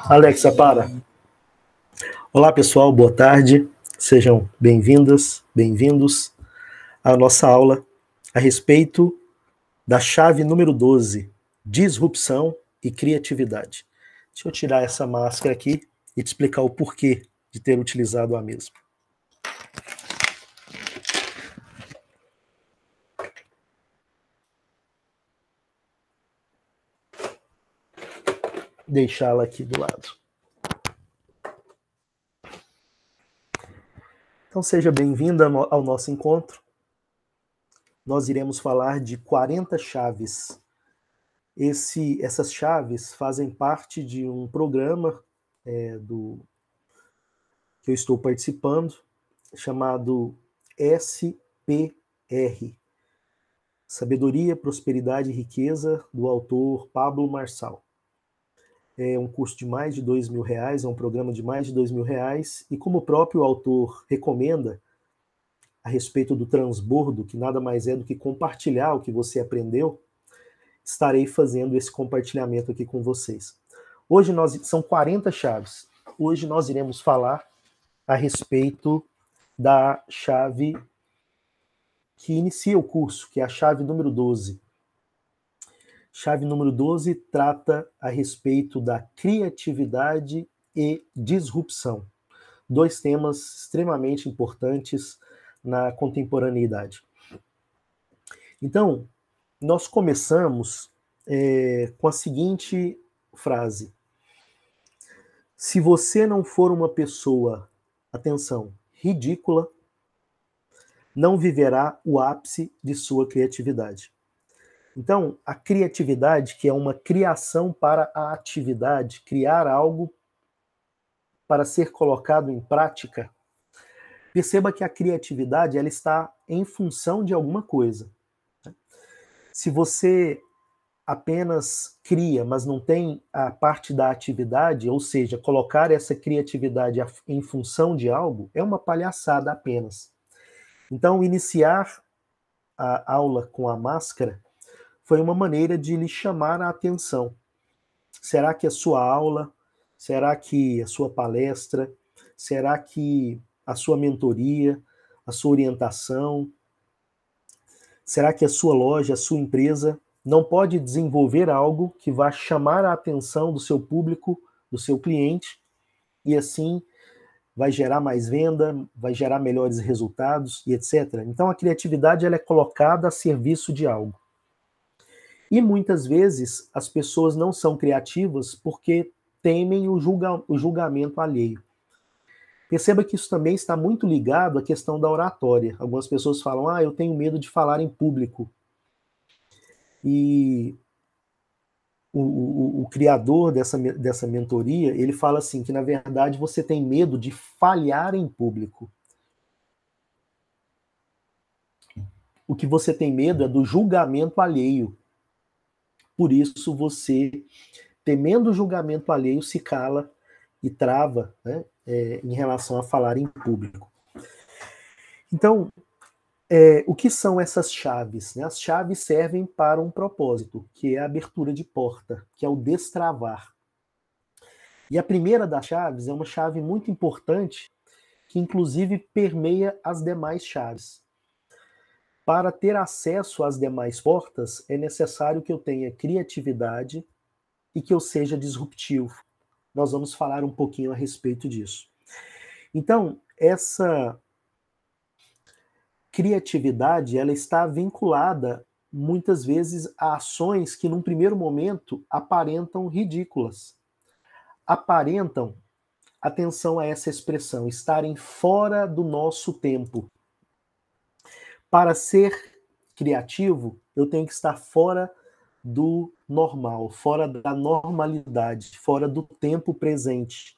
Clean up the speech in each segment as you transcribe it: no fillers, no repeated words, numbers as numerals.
Alexa, para. Olá, pessoal, boa tarde. Sejam bem-vindas, bem-vindos à nossa aula a respeito da chave número 12, disrupção e criatividade. Deixa eu tirar essa máscara aqui e te explicar o porquê de ter utilizado a mesma. Deixá-la aqui do lado. Então seja bem-vinda ao nosso encontro. Nós iremos falar de 40 chaves. Essas chaves fazem parte de um programa que eu estou participando, chamado SPR, Sabedoria, Prosperidade e Riqueza, do autor Pablo Marçal. É um curso de mais de R$2.000, é um programa de mais de R$2.000, e como o próprio autor recomenda, a respeito do transbordo, que nada mais é do que compartilhar o que você aprendeu, estarei fazendo esse compartilhamento aqui com vocês. Hoje são 40 chaves. Hoje nós iremos falar a respeito da chave que inicia o curso, que é a chave número 12. Chave número 12 trata a respeito da criatividade e disrupção. Dois temas extremamente importantes na contemporaneidade. Então, nós começamos com a seguinte frase: se você não for uma pessoa, atenção, ridícula, não viverá o ápice de sua criatividade. Então, a criatividade, que é uma criação para a atividade, criar algo para ser colocado em prática, perceba que a criatividade ela está em função de alguma coisa. Se você apenas cria, mas não tem a parte da atividade, ou seja, colocar essa criatividade em função de algo, é uma palhaçada apenas. Então, iniciar a aula com a máscara foi uma maneira de lhe chamar a atenção. Será que a sua aula, será que a sua palestra, será que a sua mentoria, a sua orientação, será que a sua loja, a sua empresa não pode desenvolver algo que vá chamar a atenção do seu público, do seu cliente, e assim vai gerar mais venda, vai gerar melhores resultados e etc. Então a criatividade ela é colocada a serviço de algo. E muitas vezes as pessoas não são criativas porque temem o julgamento alheio. Perceba que isso também está muito ligado à questão da oratória. Algumas pessoas falam, eu tenho medo de falar em público. E o criador dessa mentoria, ele fala assim, que na verdade você tem medo de falhar em público. O que você tem medo é do julgamento alheio. Por isso você, temendo o julgamento alheio, se cala e trava, né, em relação a falar em público. Então, o que são essas chaves? Né? As chaves servem para um propósito, que é a abertura de porta, que é o destravar. E a primeira das chaves é uma chave muito importante, que inclusive permeia as demais chaves. Para ter acesso às demais portas, é necessário que eu tenha criatividade e que eu seja disruptivo. Nós vamos falar um pouquinho a respeito disso. Então, essa criatividade, ela está vinculada, muitas vezes, a ações que, num primeiro momento, aparentam ridículas. Aparentam, atenção a essa expressão, estarem fora do nosso tempo. Para ser criativo, eu tenho que estar fora do normal, fora da normalidade, fora do tempo presente.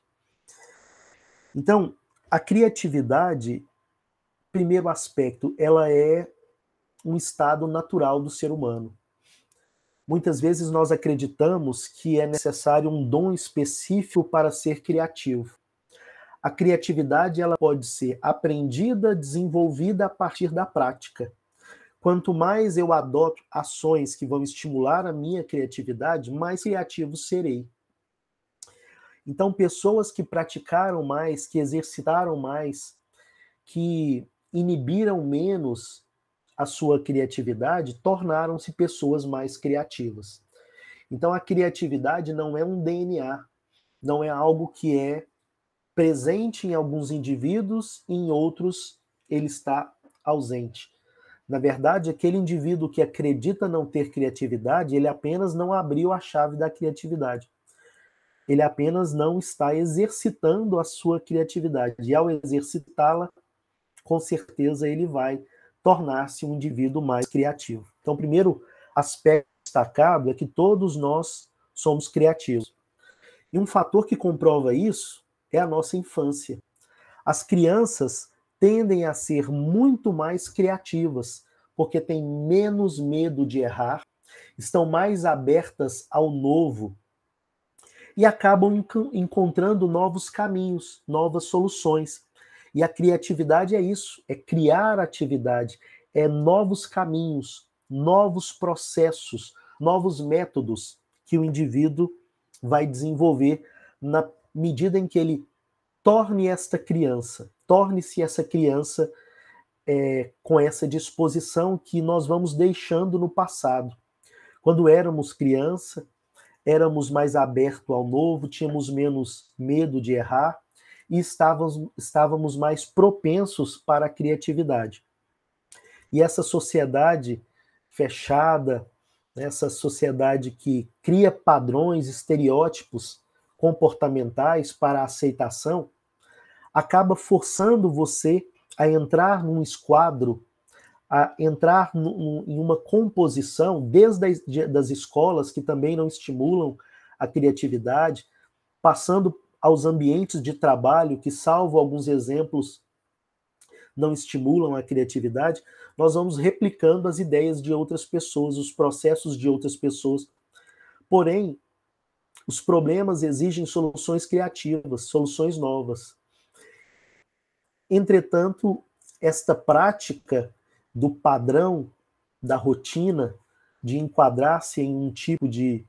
Então, a criatividade, primeiro aspecto, ela é um estado natural do ser humano. Muitas vezes nós acreditamos que é necessário um dom específico para ser criativo. A criatividade ela pode ser aprendida, desenvolvida a partir da prática. Quanto mais eu adoto ações que vão estimular a minha criatividade, mais criativo serei. Então, pessoas que praticaram mais, que exercitaram mais, que inibiram menos a sua criatividade, tornaram-se pessoas mais criativas. Então, a criatividade não é um DNA, não é algo que é presente em alguns indivíduos e em outros ele está ausente. Na verdade, aquele indivíduo que acredita não ter criatividade, ele apenas não abriu a chave da criatividade. Ele apenas não está exercitando a sua criatividade. E ao exercitá-la, com certeza ele vai tornar-se um indivíduo mais criativo. Então, o primeiro aspecto destacado é que todos nós somos criativos. E um fator que comprova isso é a nossa infância. As crianças tendem a ser muito mais criativas, porque têm menos medo de errar, estão mais abertas ao novo e acabam encontrando novos caminhos, novas soluções. E a criatividade é isso, é criar atividade, é novos caminhos, novos processos, novos métodos que o indivíduo vai desenvolver na medida em que ele torne-se essa criança com essa disposição que nós vamos deixando no passado. Quando éramos criança, éramos mais abertos ao novo, tínhamos menos medo de errar e estávamos mais propensos para a criatividade. E essa sociedade fechada, essa sociedade que cria padrões, estereótipos comportamentais para a aceitação, acaba forçando você a entrar num esquadro, a entrar em uma composição, desde das escolas, que também não estimulam a criatividade, passando aos ambientes de trabalho, que, salvo alguns exemplos, não estimulam a criatividade, nós vamos replicando as ideias de outras pessoas, os processos de outras pessoas. Porém, os problemas exigem soluções criativas, soluções novas. Entretanto, esta prática do padrão, da rotina, de enquadrar-se em um tipo de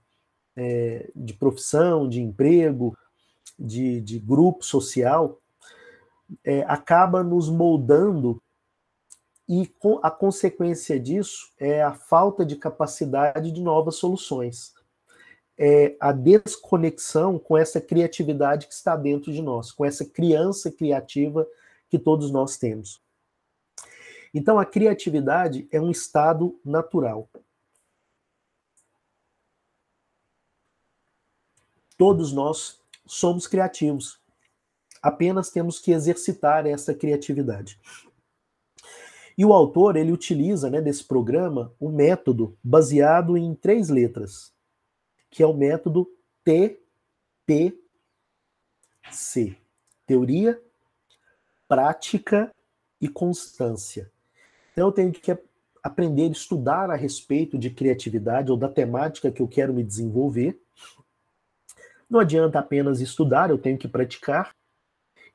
profissão, de emprego, de grupo social, acaba nos moldando, e a consequência disso é a falta de capacidade de novas soluções. É a desconexão com essa criatividade que está dentro de nós, com essa criança criativa que todos nós temos. Então, a criatividade é um estado natural. Todos nós somos criativos. Apenas temos que exercitar essa criatividade. E o autor, ele utiliza, desse programa, um método baseado em 3 letras, que é o método TPC. Teoria, prática e constância. Então eu tenho que aprender a estudar a respeito de criatividade ou da temática que eu quero me desenvolver. Não adianta apenas estudar, eu tenho que praticar.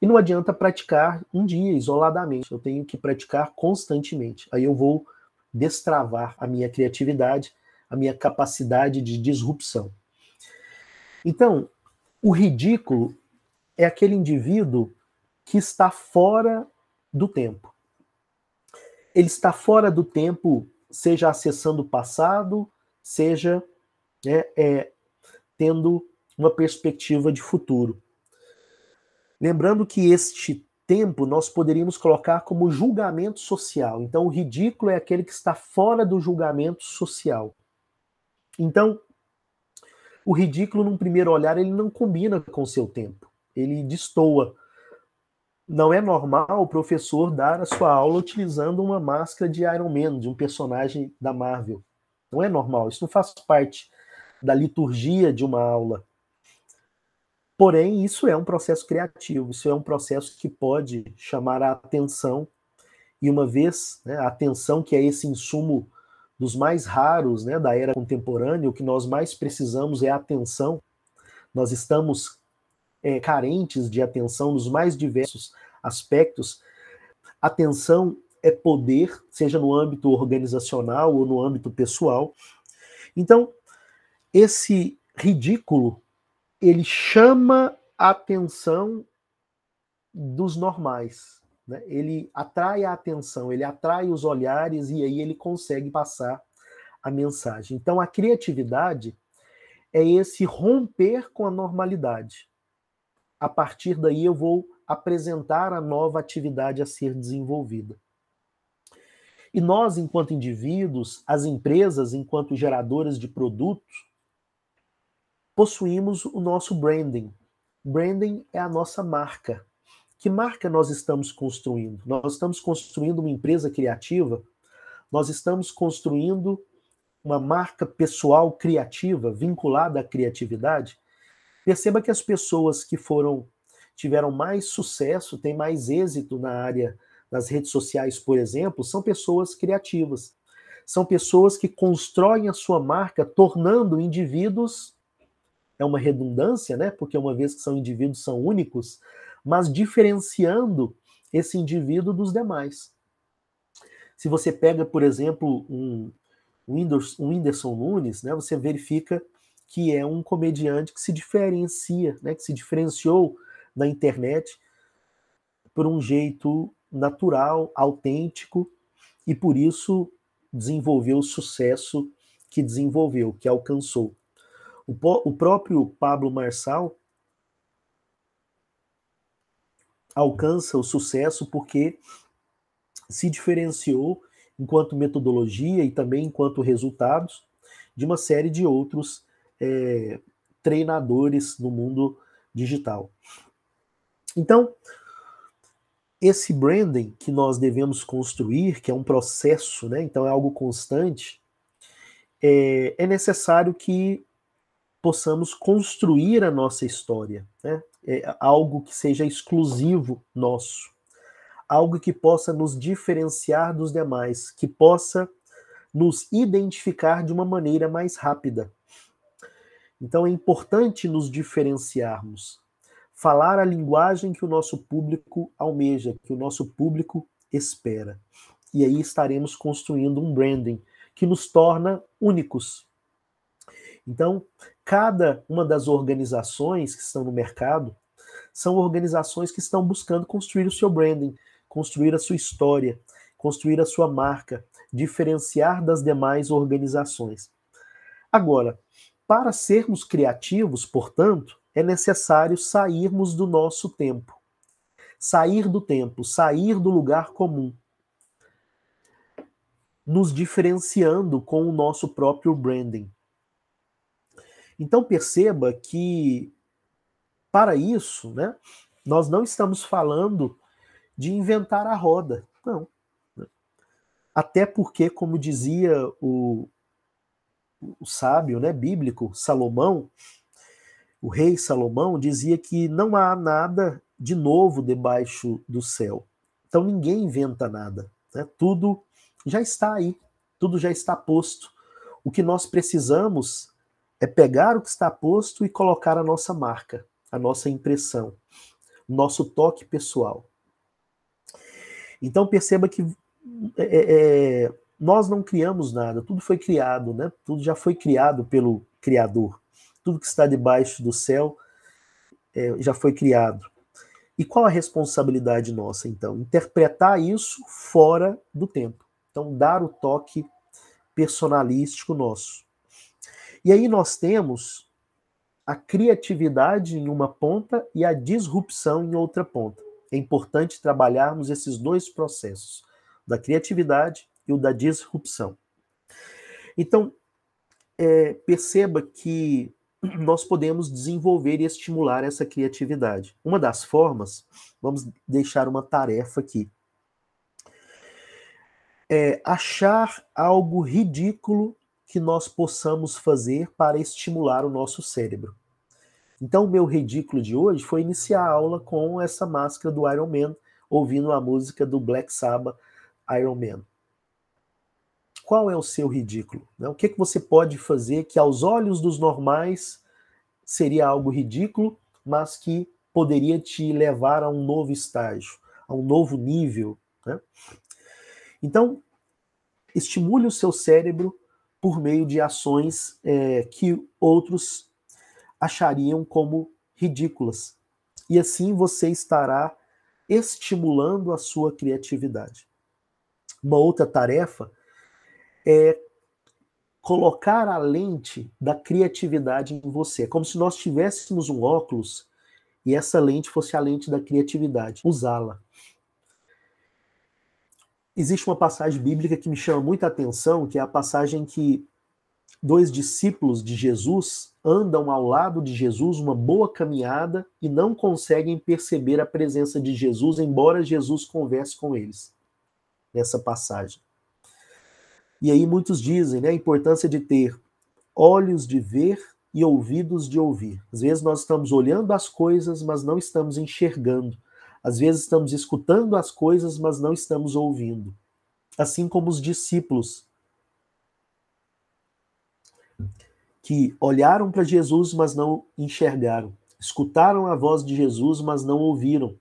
E não adianta praticar um dia, isoladamente. Eu tenho que praticar constantemente. Aí eu vou destravar a minha criatividade, a minha capacidade de disrupção. Então, o ridículo é aquele indivíduo que está fora do tempo. Ele está fora do tempo, seja acessando o passado, seja tendo uma perspectiva de futuro. Lembrando que este tempo nós poderíamos colocar como julgamento social. Então, o ridículo é aquele que está fora do julgamento social. Então, o ridículo, num primeiro olhar, ele não combina com o seu tempo. Ele destoa. Não é normal o professor dar a sua aula utilizando uma máscara de Iron Man, de um personagem da Marvel. Não é normal. Isso não faz parte da liturgia de uma aula. Porém, isso é um processo criativo, isso é um processo que pode chamar a atenção, e uma vez, a atenção, que é esse insumo dos mais raros da era contemporânea, o que nós mais precisamos é a atenção. Nós estamos carentes de atenção nos mais diversos aspectos. Atenção é poder, seja no âmbito organizacional ou no âmbito pessoal. Então, esse ridículo, ele chama a atenção dos normais, né? Ele atrai a atenção, ele atrai os olhares e aí ele consegue passar a mensagem. Então, a criatividade é esse romper com a normalidade. A partir daí, eu vou apresentar a nova atividade a ser desenvolvida. E nós, enquanto indivíduos, as empresas, enquanto geradoras de produtos, possuímos o nosso branding. Branding é a nossa marca. Que marca nós estamos construindo? Nós estamos construindo uma empresa criativa? Nós estamos construindo uma marca pessoal criativa, vinculada à criatividade? Perceba que as pessoas que tiveram mais sucesso, têm mais êxito na área das redes sociais, por exemplo, são pessoas criativas. São pessoas que constroem a sua marca, tornando indivíduos, é uma redundância, né? Porque uma vez que são indivíduos, são únicos, mas diferenciando esse indivíduo dos demais. Se você pega, por exemplo, um Whindersson Nunes, né, você verifica que é um comediante que se diferencia, né, que se diferenciou na internet por um jeito natural, autêntico, e por isso desenvolveu o sucesso que desenvolveu, que alcançou. O próprio Pablo Marçal alcança o sucesso porque se diferenciou enquanto metodologia e também enquanto resultados de uma série de outros treinadores no mundo digital. Então, esse branding que nós devemos construir, que é um processo, né? Então é algo constante, é necessário que possamos construir a nossa história, né? Algo que seja exclusivo nosso, algo que possa nos diferenciar dos demais, que possa nos identificar de uma maneira mais rápida. Então é importante nos diferenciarmos, falar a linguagem que o nosso público almeja, que o nosso público espera. E aí estaremos construindo um branding que nos torna únicos. Então, cada uma das organizações que estão no mercado são organizações que estão buscando construir o seu branding, construir a sua história, construir a sua marca, diferenciar das demais organizações. Agora, para sermos criativos, portanto, é necessário sairmos do nosso tempo. Sair do tempo, sair do lugar comum. Nos diferenciando com o nosso próprio branding. Então perceba que, para isso, né, nós não estamos falando de inventar a roda. Não. Até porque, como dizia o sábio, né, bíblico, Salomão, o rei Salomão dizia que não há nada de novo debaixo do céu. Então ninguém inventa nada. Né? Tudo já está aí, tudo já está posto. O que nós precisamos é pegar o que está posto e colocar a nossa marca, a nossa impressão, o nosso toque pessoal. Então perceba que nós não criamos nada, tudo foi criado, né? Tudo já foi criado pelo Criador. Tudo que está debaixo do céu já foi criado. E qual a responsabilidade nossa, então? Interpretar isso fora do tempo. Então, dar o toque personalístico nosso. E aí nós temos a criatividade em uma ponta e a disrupção em outra ponta. É importante trabalharmos esses dois processos, da criatividade e o da disrupção. Então, perceba que nós podemos desenvolver e estimular essa criatividade. Uma das formas, vamos deixar uma tarefa aqui, é achar algo ridículo que nós possamos fazer para estimular o nosso cérebro. Então, o meu ridículo de hoje foi iniciar a aula com essa máscara do Iron Man, ouvindo a música do Black Sabbath, Iron Man. Qual é o seu ridículo? O que você pode fazer que aos olhos dos normais seria algo ridículo, mas que poderia te levar a um novo estágio, a um novo nível, né? Então, estimule o seu cérebro por meio de ações que outros achariam como ridículas. e assim você estará estimulando a sua criatividade. Uma outra tarefa é colocar a lente da criatividade em você. É como se nós tivéssemos um óculos e essa lente fosse a lente da criatividade. Usá-la. Existe uma passagem bíblica que me chama muita atenção, que é a passagem que dois discípulos de Jesus andam ao lado de Jesus uma boa caminhada e não conseguem perceber a presença de Jesus, embora Jesus converse com eles. Nessa passagem. E aí muitos dizem, né, a importância de ter olhos de ver e ouvidos de ouvir. Às vezes nós estamos olhando as coisas, mas não estamos enxergando. Às vezes estamos escutando as coisas, mas não estamos ouvindo. Assim como os discípulos que olharam para Jesus, mas não enxergaram. Escutaram a voz de Jesus, mas não ouviram.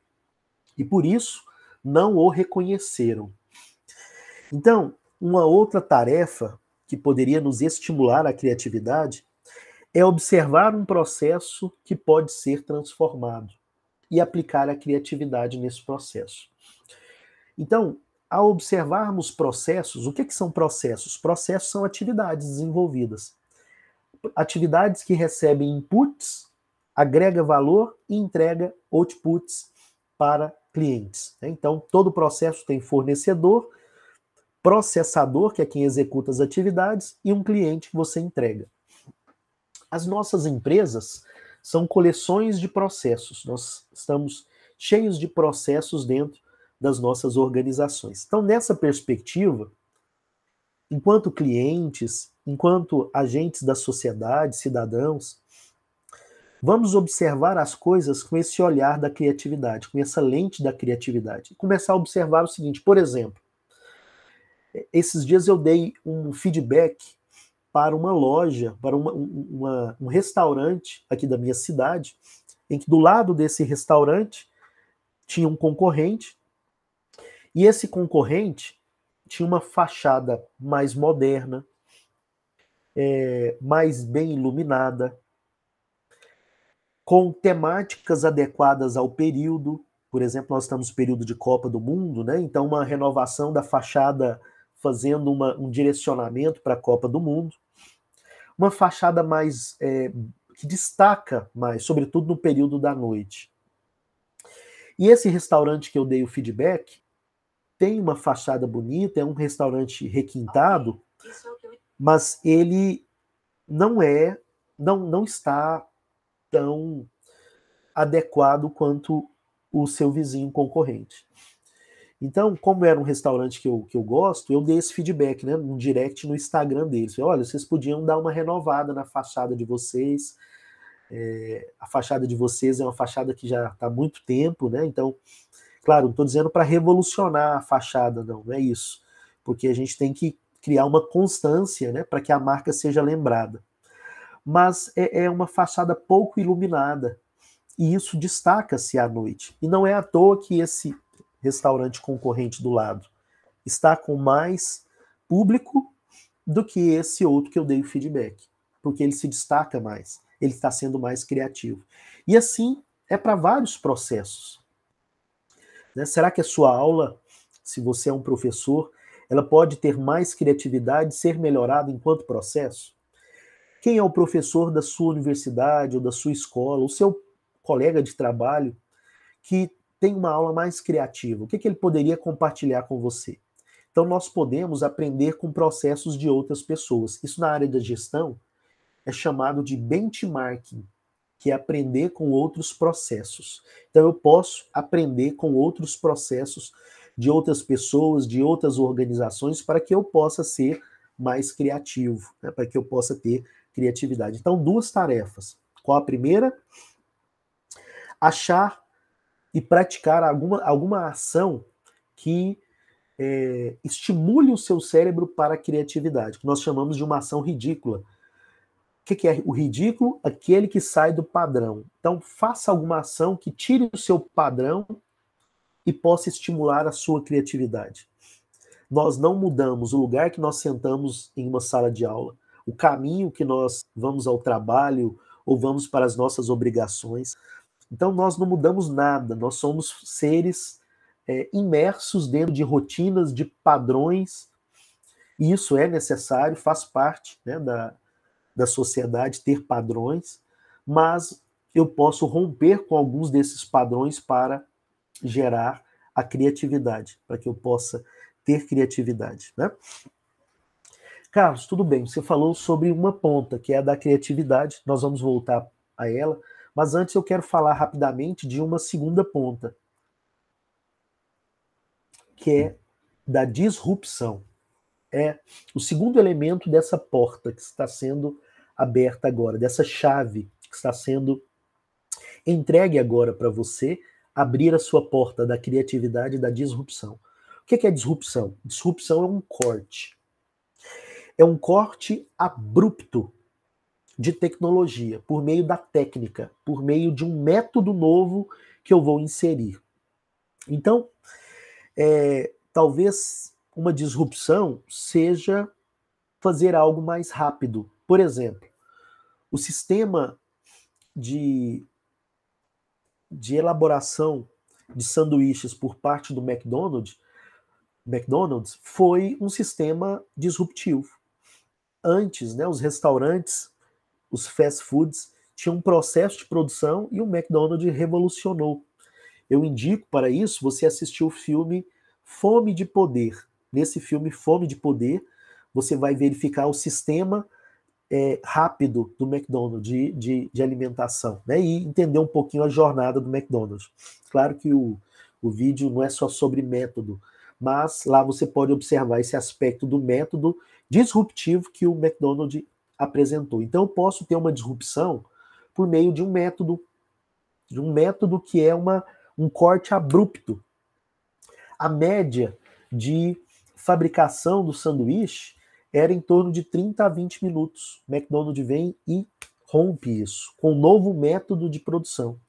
E por isso não o reconheceram. Então, uma outra tarefa que poderia nos estimular a criatividade é observar um processo que pode ser transformado e aplicar a criatividade nesse processo. Então, ao observarmos processos, o que são processos? Processos são atividades desenvolvidas. Atividades que recebem inputs, agrega valor e entrega outputs para clientes. Então, todo processo tem fornecedor, processador, que é quem executa as atividades, e um cliente que você entrega. As nossas empresas são coleções de processos. Nós estamos cheios de processos dentro das nossas organizações. Então, nessa perspectiva, enquanto clientes, enquanto agentes da sociedade, cidadãos, vamos observar as coisas com esse olhar da criatividade, com essa lente da criatividade. E começar a observar o seguinte, por exemplo, esses dias eu dei um feedback para uma loja, para um restaurante aqui da minha cidade, em que do lado desse restaurante tinha um concorrente, e esse concorrente tinha uma fachada mais moderna, mais bem iluminada, com temáticas adequadas ao período. Por exemplo, nós estamos no período de Copa do Mundo, né? Então uma renovação da fachada fazendo um direcionamento para a Copa do Mundo. Uma fachada mais que destaca mais, sobretudo no período da noite. E esse restaurante que eu dei o feedback tem uma fachada bonita, é um restaurante requintado, mas ele não está tão adequado quanto o seu vizinho concorrente. Então, como era um restaurante que eu gosto, eu dei esse feedback, né, um direct no Instagram deles. Falei, olha, vocês podiam dar uma renovada na fachada de vocês. A fachada de vocês é uma fachada que já está há muito tempo, né? Então, claro, não estou dizendo para revolucionar a fachada, não é isso. Porque a gente tem que criar uma constância, né, para que a marca seja lembrada. Mas é uma fachada pouco iluminada. E isso destaca-se à noite. E não é à toa que esse restaurante concorrente do lado está com mais público do que esse outro que eu dei o feedback, porque ele se destaca mais, ele está sendo mais criativo. E assim é para vários processos. Né? Será que a sua aula, se você é um professor, ela pode ter mais criatividade, ser melhorada enquanto processo? Quem é o professor da sua universidade ou da sua escola, o seu colega de trabalho, que tem uma aula mais criativa? O que ele poderia compartilhar com você? Então, nós podemos aprender com processos de outras pessoas. Isso na área da gestão é chamado de benchmarking, que é aprender com outros processos. Então, eu posso aprender com outros processos de outras pessoas, de outras organizações, para que eu possa ser mais criativo, né? Para que eu possa ter criatividade. Então, duas tarefas. Qual a primeira? Achar e praticar alguma ação que estimule o seu cérebro para a criatividade, que nós chamamos de uma ação ridícula. O que é o ridículo? Aquele que sai do padrão. Então, faça alguma ação que tire o seu padrão e possa estimular a sua criatividade. Nós não mudamos o lugar que nós sentamos em uma sala de aula, o caminho que nós vamos ao trabalho ou vamos para as nossas obrigações. Então nós não mudamos nada, nós somos seres imersos dentro de rotinas, de padrões, e isso é necessário, faz parte, né, da sociedade ter padrões, mas eu posso romper com alguns desses padrões para gerar a criatividade, para que eu possa ter criatividade, né? Carlos, tudo bem, você falou sobre uma ponta, que é a da criatividade, nós vamos voltar a ela, mas antes eu quero falar rapidamente de uma segunda ponta, que é da disrupção. É o segundo elemento dessa porta que está sendo aberta agora, dessa chave que está sendo entregue agora para você abrir a sua porta da criatividade e da disrupção. O que é disrupção? Disrupção é um corte. É um corte abrupto de tecnologia, por meio da técnica, por meio de um método novo que eu vou inserir. Então, talvez uma disrupção seja fazer algo mais rápido. Por exemplo, o sistema de elaboração de sanduíches por parte do McDonald's foi um sistema disruptivo. Antes, né, os restaurantes, os fast foods, tinham um processo de produção e o McDonald's revolucionou. Eu indico para isso você assistir o filme Fome de Poder. Nesse filme Fome de Poder, você vai verificar o sistema rápido do McDonald's de alimentação, né? E entender um pouquinho a jornada do McDonald's. Claro que o vídeo não é só sobre método, mas lá você pode observar esse aspecto do método disruptivo que o McDonald's apresentou. Então eu posso ter uma disrupção por meio de um método que é um corte abrupto. A média de fabricação do sanduíche era em torno de 30 a 20 minutos. O McDonald's vem e rompe isso com um novo método de produção.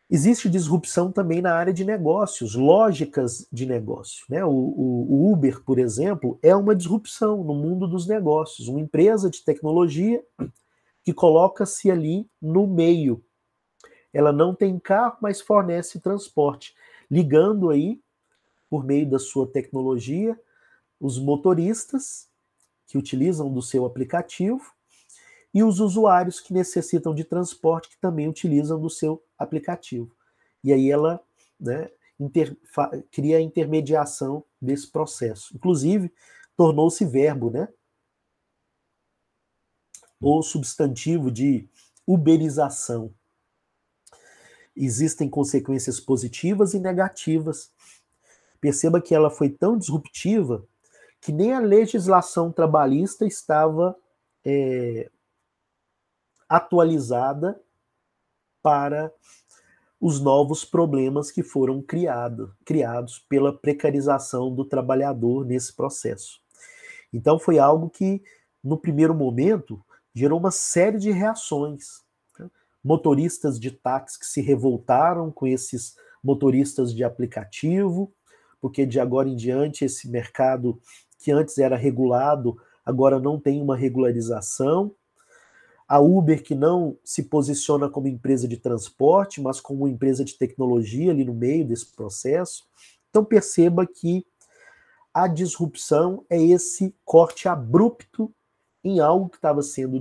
Existe disrupção também na área de negócios, lógicas de negócio, né? O Uber, por exemplo, é uma disrupção no mundo dos negócios, uma empresa de tecnologia que coloca-se ali no meio. Ela não tem carro, mas fornece transporte, ligando aí, por meio da sua tecnologia, os motoristas que utilizam do seu aplicativo e os usuários que necessitam de transporte que também utilizam do seu aplicativo. E aí ela, né, cria a intermediação desse processo. Inclusive, tornou-se verbo, né? Ou substantivo de uberização. Existem consequências positivas e negativas. Perceba que ela foi tão disruptiva que nem a legislação trabalhista estava atualizada para os novos problemas que foram criados pela precarização do trabalhador nesse processo. Então foi algo que, no primeiro momento, gerou uma série de reações. Motoristas de táxi que se revoltaram com esses motoristas de aplicativo, porque de agora em diante esse mercado que antes era regulado, agora não tem uma regularização. A Uber, que não se posiciona como empresa de transporte, mas como uma empresa de tecnologia ali no meio desse processo. Então perceba que a disrupção é esse corte abrupto em algo que estava sendo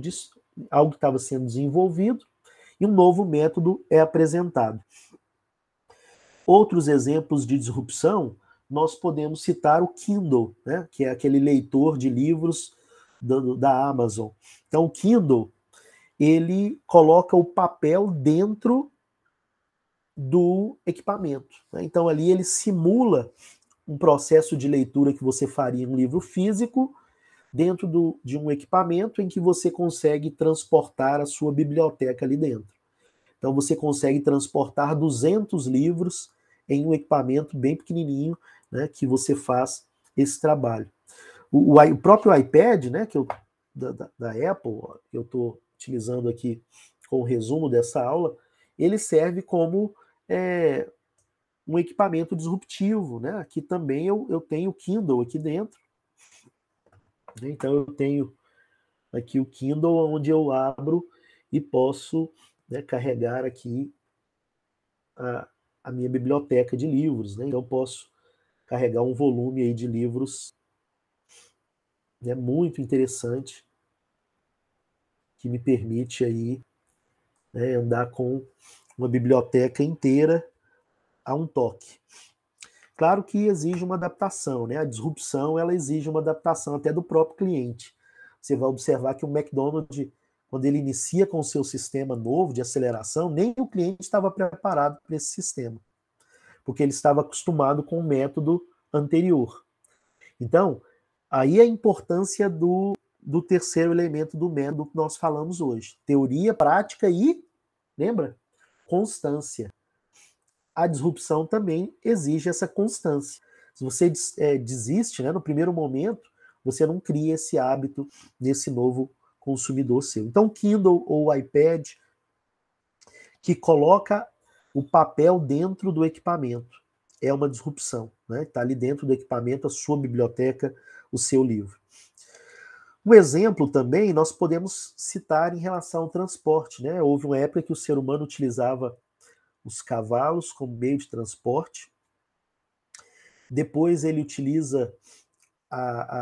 desenvolvido e um novo método é apresentado. Outros exemplos de disrupção, nós podemos citar o Kindle, né, que é aquele leitor de livros da Amazon. Então o Kindle, ele coloca o papel dentro do equipamento, né? Então ali ele simula um processo de leitura que você faria em um livro físico dentro de um equipamento em que você consegue transportar a sua biblioteca ali dentro. Então você consegue transportar 200 livros em um equipamento bem pequenininho, né, que você faz esse trabalho. O próprio iPad, né, da Apple, que eu estou utilizando aqui com o resumo dessa aula, ele serve como um equipamento disruptivo, né? Aqui também eu tenho o Kindle aqui dentro. Então eu tenho aqui o Kindle onde eu abro e posso né, carregar aqui a minha biblioteca de livros, né? Então eu posso carregar um volume aí de livros, né, muito interessante, que me permite aí, né, andar com uma biblioteca inteira a um toque. Claro que exige uma adaptação, né? A disrupção, ela exige uma adaptação até do próprio cliente. Você vai observar que o McDonald's, quando ele inicia com o seu sistema novo de aceleração, nem o cliente estava preparado para esse sistema, porque ele estava acostumado com o método anterior. Então, aí a importância do terceiro elemento do método que nós falamos hoje. Teoria, prática e, lembra? Constância. A disrupção também exige essa constância. Se você desiste, né, no primeiro momento, você não cria esse hábito nesse novo consumidor seu. Então, Kindle ou iPad, que coloca o papel dentro do equipamento, é uma disrupção. Está ali dentro do equipamento a sua biblioteca, o seu livro. Um exemplo também nós podemos citar em relação ao transporte. Né? Houve uma época que o ser humano utilizava os cavalos como meio de transporte. Depois ele utiliza,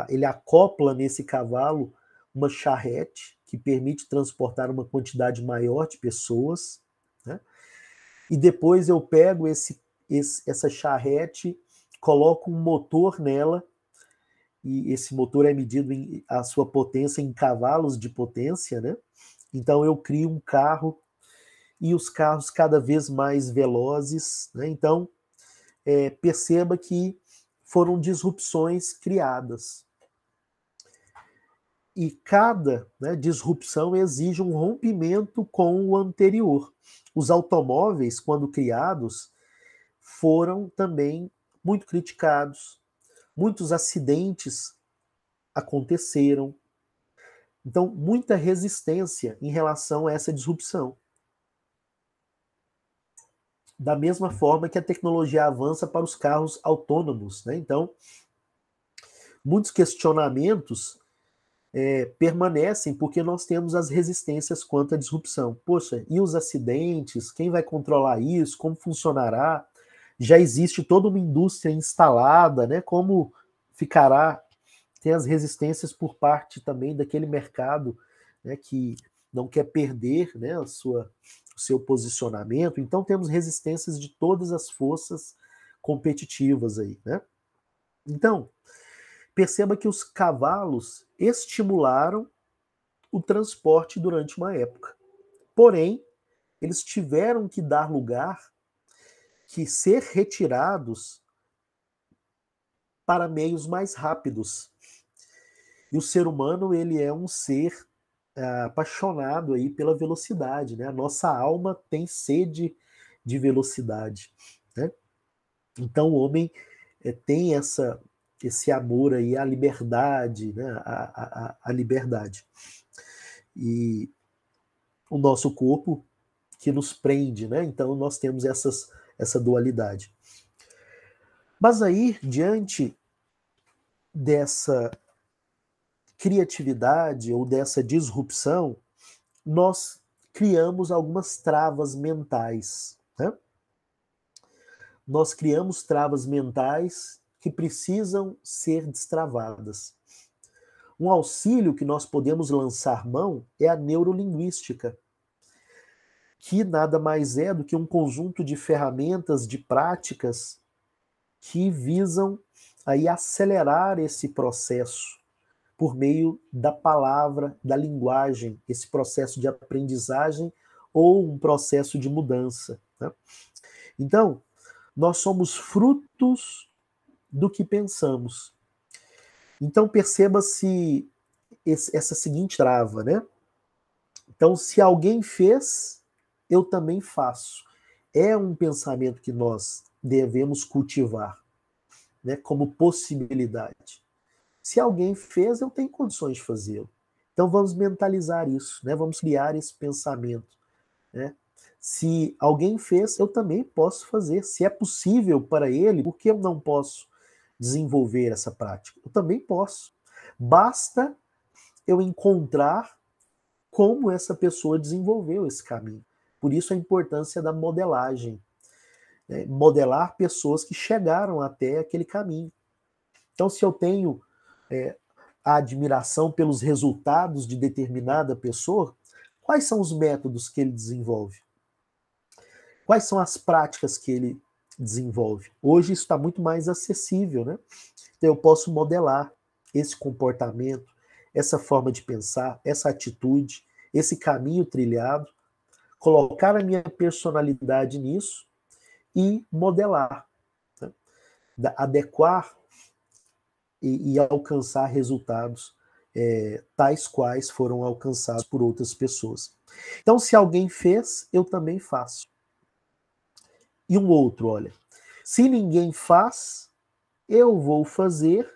ele acopla nesse cavalo uma charrete que permite transportar uma quantidade maior de pessoas. Né? E depois eu pego essa charrete, coloco um motor nela, e esse motor é medido a sua potência em cavalos de potência, né? Então eu crio um carro e os carros cada vez mais velozes, né? Então perceba que foram disrupções criadas. E cada, né, disrupção exige um rompimento com o anterior. Os automóveis, quando criados, foram também muito criticados. Muitos acidentes aconteceram. Então, muita resistência em relação a essa disrupção. Da mesma forma que a tecnologia avança para os carros autônomos, né? Então, muitos questionamentos permanecem porque nós temos as resistências quanto à disrupção. Poxa, e os acidentes? Quem vai controlar isso? Como funcionará? Já existe toda uma indústria instalada, né? Como ficará? Tem as resistências por parte também daquele mercado, né, que não quer perder, né, o seu posicionamento. Então temos resistências de todas as forças competitivas aí, né? Então, perceba que os cavalos estimularam o transporte durante uma época. Porém, eles tiveram que dar lugar, que ser retirados para meios mais rápidos. E o ser humano, ele é um ser apaixonado aí pela velocidade, né? A nossa alma tem sede de velocidade, né? Então o homem tem esse amor aí à liberdade, né? A liberdade. E o nosso corpo que nos prende, né? Então nós temos essa dualidade. Mas aí, diante dessa criatividade ou dessa disrupção, nós criamos algumas travas mentais. Né? Nós criamos travas mentais que precisam ser destravadas. Um auxílio que nós podemos lançar mão é a neurolinguística, que nada mais é do que um conjunto de ferramentas, de práticas que visam aí acelerar esse processo por meio da palavra, da linguagem, esse processo de aprendizagem ou um processo de mudança. Né? Então, nós somos frutos do que pensamos. Então, perceba-se essa seguinte trava, né? Então, se alguém fez, eu também faço. É um pensamento que nós devemos cultivar, né, como possibilidade. Se alguém fez, eu tenho condições de fazê-lo. Então vamos mentalizar isso, né? Vamos criar esse pensamento. Né? Se alguém fez, eu também posso fazer. Se é possível para ele, por que eu não posso desenvolver essa prática? Eu também posso. Basta eu encontrar como essa pessoa desenvolveu esse caminho. Por isso a importância da modelagem, né? Modelar pessoas que chegaram até aquele caminho. Então, se eu tenho a admiração pelos resultados de determinada pessoa, quais são os métodos que ele desenvolve? Quais são as práticas que ele desenvolve? Hoje isso está muito mais acessível, né? Então eu posso modelar esse comportamento, essa forma de pensar, essa atitude, esse caminho trilhado, colocar a minha personalidade nisso e modelar, né? Adequar e alcançar resultados tais quais foram alcançados por outras pessoas. Então, se alguém fez, eu também faço. E um outro, olha, se ninguém faz, eu vou fazer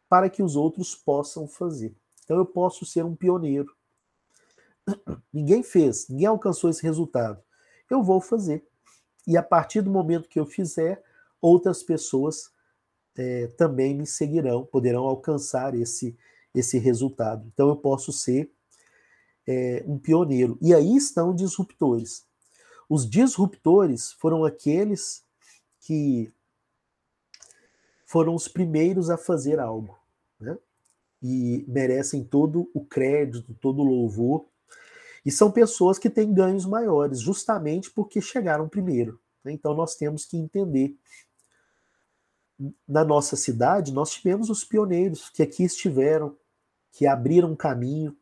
para que os outros possam fazer. Então eu posso ser um pioneiro. Ninguém fez, ninguém alcançou esse resultado. Eu vou fazer. E a partir do momento que eu fizer, outras pessoas também me seguirão, poderão alcançar esse resultado. Então eu posso ser um pioneiro. E aí estão disruptores. Os disruptores foram aqueles que foram os primeiros a fazer algo, né? E merecem todo o crédito, todo o louvor. E são pessoas que têm ganhos maiores, justamente porque chegaram primeiro, né? Então nós temos que entender. Na nossa cidade, nós tivemos os pioneiros que aqui estiveram, que abriram caminho,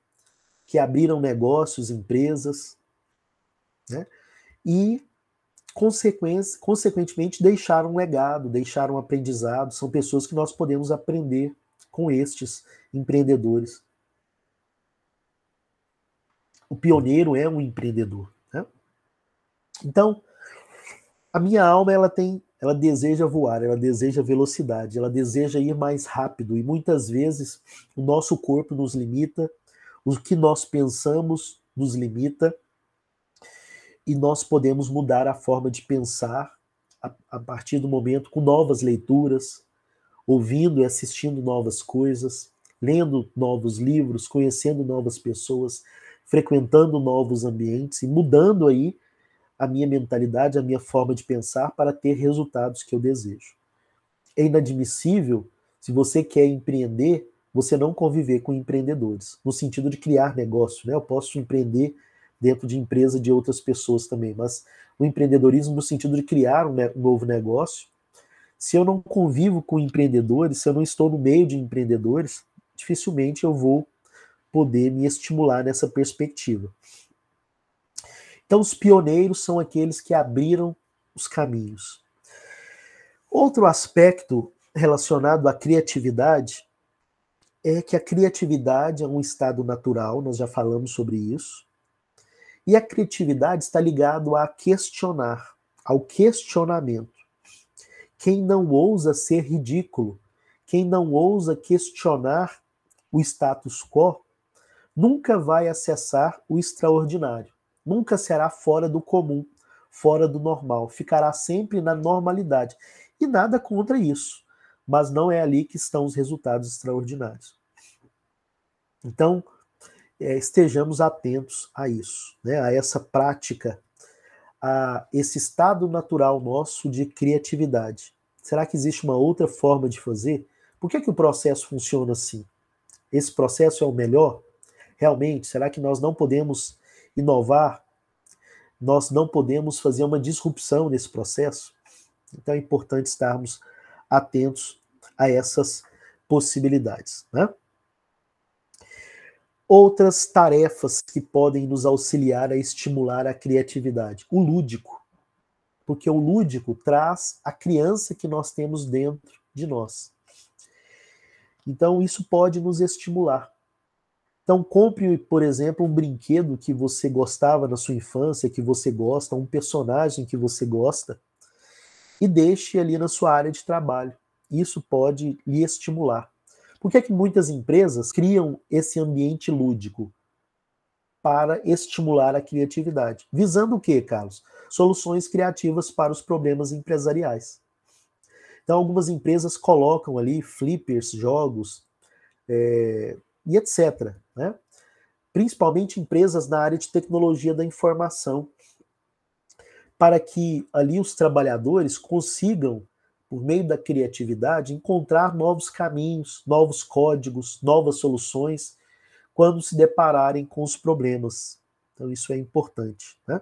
que abriram negócios, empresas, né? E, consequentemente, deixaram um legado, deixaram um aprendizado. São pessoas que nós podemos aprender com estes empreendedores. O pioneiro é um empreendedor, né? Então, a minha alma ela deseja voar, ela deseja velocidade, ela deseja ir mais rápido e muitas vezes o nosso corpo nos limita, o que nós pensamos nos limita e nós podemos mudar a forma de pensar a partir do momento com novas leituras, ouvindo e assistindo novas coisas, lendo novos livros, conhecendo novas pessoas, frequentando novos ambientes e mudando aí a minha mentalidade, a minha forma de pensar para ter resultados que eu desejo. É inadmissível, se você quer empreender, você não conviver com empreendedores, no sentido de criar negócio, né? Eu posso empreender dentro de empresa de outras pessoas também, mas o empreendedorismo no sentido de criar um novo negócio, se eu não convivo com empreendedores, se eu não estou no meio de empreendedores, dificilmente eu vou poder me estimular nessa perspectiva. Então, os pioneiros são aqueles que abriram os caminhos. Outro aspecto relacionado à criatividade é que a criatividade é um estado natural, nós já falamos sobre isso, e a criatividade está ligado a questionar, ao questionamento. Quem não ousa ser ridículo, quem não ousa questionar o status quo, nunca vai acessar o extraordinário. Nunca será fora do comum, fora do normal. Ficará sempre na normalidade. E nada contra isso. Mas não é ali que estão os resultados extraordinários. Então, estejamos atentos a isso, né? A essa prática, a esse estado natural nosso de criatividade. Será que existe uma outra forma de fazer? Por que o processo funciona assim? Esse processo é o melhor? Realmente, será que nós não podemos inovar? Nós não podemos fazer uma disrupção nesse processo? Então é importante estarmos atentos a essas possibilidades, né? Outras tarefas que podem nos auxiliar a estimular a criatividade. O lúdico. Porque o lúdico traz a criança que nós temos dentro de nós. Então isso pode nos estimular. Então compre, por exemplo, um brinquedo que você gostava na sua infância, que você gosta, um personagem que você gosta, e deixe ali na sua área de trabalho. Isso pode lhe estimular. Por que é que muitas empresas criam esse ambiente lúdico? Para estimular a criatividade. Visando o quê, Carlos? Soluções criativas para os problemas empresariais. Então algumas empresas colocam ali flippers, jogos, e etc., né? Principalmente empresas na área de tecnologia da informação. para que ali os trabalhadores consigam, por meio da criatividade, encontrar novos caminhos, novos códigos, novas soluções, quando se depararem com os problemas. Então isso é importante, né?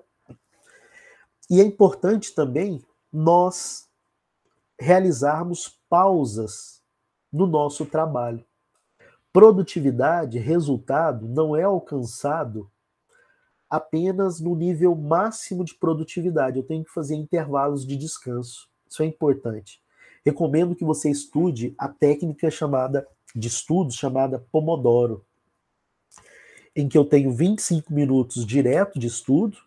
E é importante também nós realizarmos pausas no nosso trabalho. Produtividade, resultado, não é alcançado apenas no nível máximo de produtividade. Eu tenho que fazer intervalos de descanso. Isso é importante. Recomendo que você estude a técnica de estudos chamada Pomodoro, em que eu tenho 25 minutos direto de estudo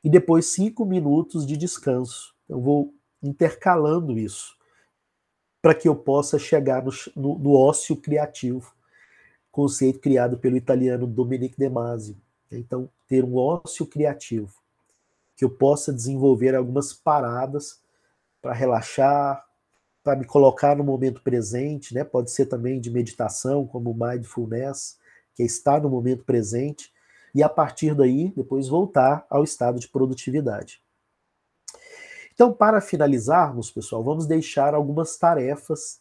e depois 5 minutos de descanso. Eu vou intercalando isso para que eu possa chegar no ócio criativo, conceito criado pelo italiano Domenico De Masi. Então, ter um ócio criativo, que eu possa desenvolver algumas paradas para relaxar, para me colocar no momento presente, né? Pode ser também de meditação, como mindfulness, que é estar no momento presente, e a partir daí, depois voltar ao estado de produtividade. Então, para finalizarmos, pessoal, vamos deixar algumas tarefas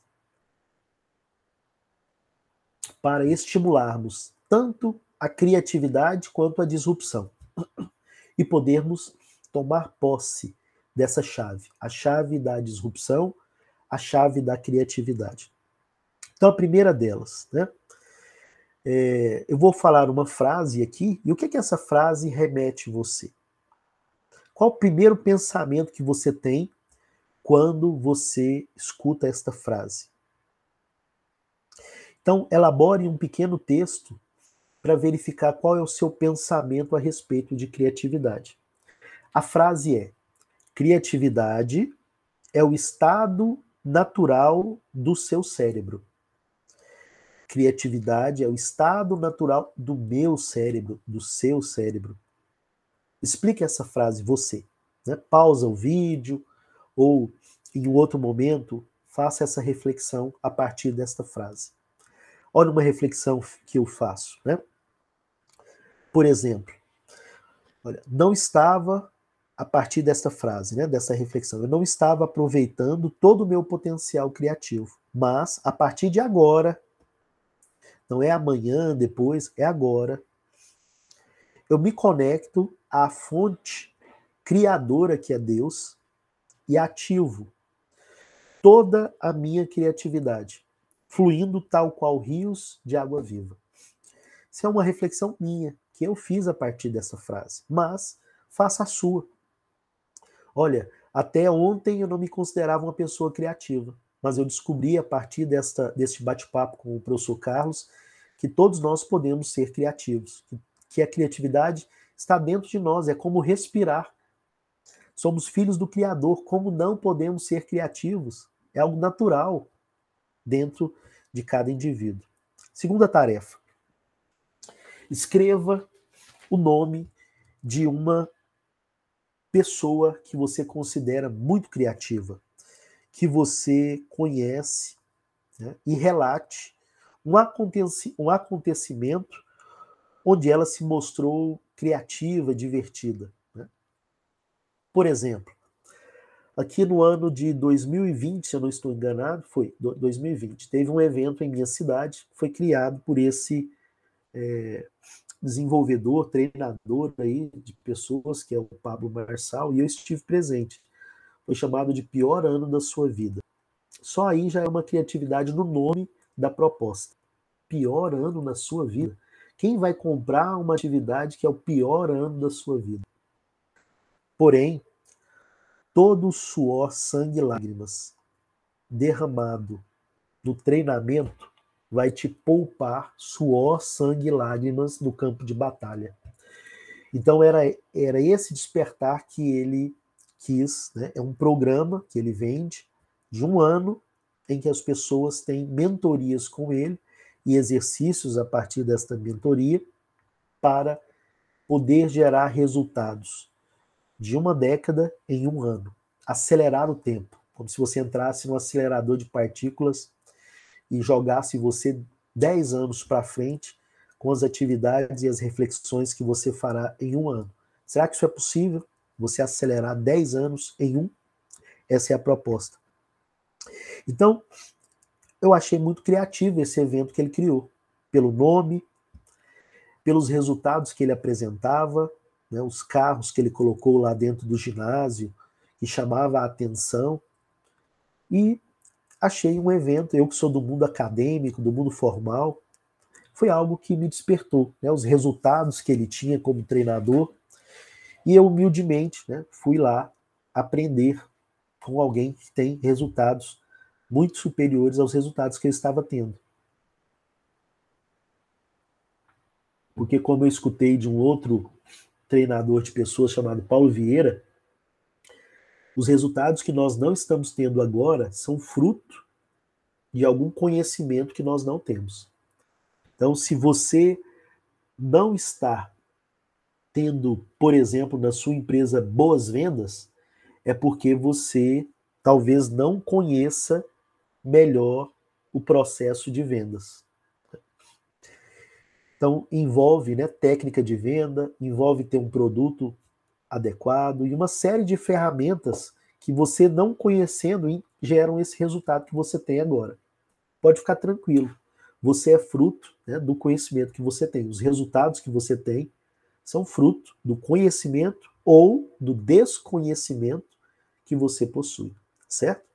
para estimularmos tanto a criatividade quanto a disrupção e podermos tomar posse dessa chave, a chave da disrupção, a chave da criatividade. Então, a primeira delas, né? Eu vou falar uma frase aqui, e o que essa frase remete você? Qual o primeiro pensamento que você tem quando você escuta esta frase? Então, elabore um pequeno texto para verificar qual é o seu pensamento a respeito de criatividade. A frase é: criatividade é o estado natural do seu cérebro. Criatividade é o estado natural do meu cérebro, do seu cérebro. Explique essa frase você, né? Pausa o vídeo ou em um outro momento faça essa reflexão a partir desta frase. Olha uma reflexão que eu faço, né? Por exemplo, olha, não estava, a partir desta frase, né, dessa reflexão, eu não estava aproveitando todo o meu potencial criativo, mas a partir de agora, não é amanhã, depois, é agora, eu me conecto à fonte criadora que é Deus e ativo toda a minha criatividade, fluindo tal qual rios de água viva. Isso é uma reflexão minha, que eu fiz a partir dessa frase, mas faça a sua. Olha, até ontem eu não me considerava uma pessoa criativa, mas eu descobri a partir deste bate-papo com o professor Carlos que todos nós podemos ser criativos, que a criatividade está dentro de nós, é como respirar. Somos filhos do Criador, como não podemos ser criativos? É algo natural dentro de cada indivíduo. Segunda tarefa. Escreva o nome de uma pessoa que você considera muito criativa, que você conhece, né, e relate um acontecimento onde ela se mostrou criativa, divertida, né? Por exemplo, aqui no ano de 2020, se eu não estou enganado, foi 2020, teve um evento em minha cidade, que foi criado por esse desenvolvedor, treinador aí de pessoas, que é o Pablo Marçal, e eu estive presente. Foi chamado de pior ano da sua vida. Só aí já é uma criatividade no nome da proposta. Pior ano na sua vida. Quem vai comprar uma atividade que é o pior ano da sua vida? Porém, todo o suor, sangue e lágrimas derramado no treinamento vai te poupar suor, sangue e lágrimas no campo de batalha. Então era esse despertar que ele quis, né? É um programa que ele vende de um ano em que as pessoas têm mentorias com ele e exercícios a partir desta mentoria para poder gerar resultados de uma década em um ano. Acelerar o tempo, como se você entrasse num acelerador de partículas e jogasse você 10 anos para frente com as atividades e as reflexões que você fará em um ano. Será que isso é possível? Você acelerar 10 anos em um, essa é a proposta. Então, eu achei muito criativo esse evento que ele criou, pelo nome, pelos resultados que ele apresentava, né, os carros que ele colocou lá dentro do ginásio, que chamava a atenção, e achei um evento, eu que sou do mundo acadêmico, do mundo formal, foi algo que me despertou, né, os resultados que ele tinha como treinador, e eu humildemente, né, fui lá aprender com alguém que tem resultados muito superiores aos resultados que eu estava tendo. Porque como eu escutei de um outro treinador de pessoas chamado Paulo Vieira, os resultados que nós não estamos tendo agora são fruto de algum conhecimento que nós não temos. Então, se você não está tendo, por exemplo, na sua empresa boas vendas, é porque você talvez não conheça melhor o processo de vendas. Então, envolve, né, técnica de venda, envolve ter um produto adequado e uma série de ferramentas que você não conhecendo geram esse resultado que você tem agora. Pode ficar tranquilo. Você é fruto, né, do conhecimento que você tem. Os resultados que você tem são fruto do conhecimento ou do desconhecimento que você possui, certo?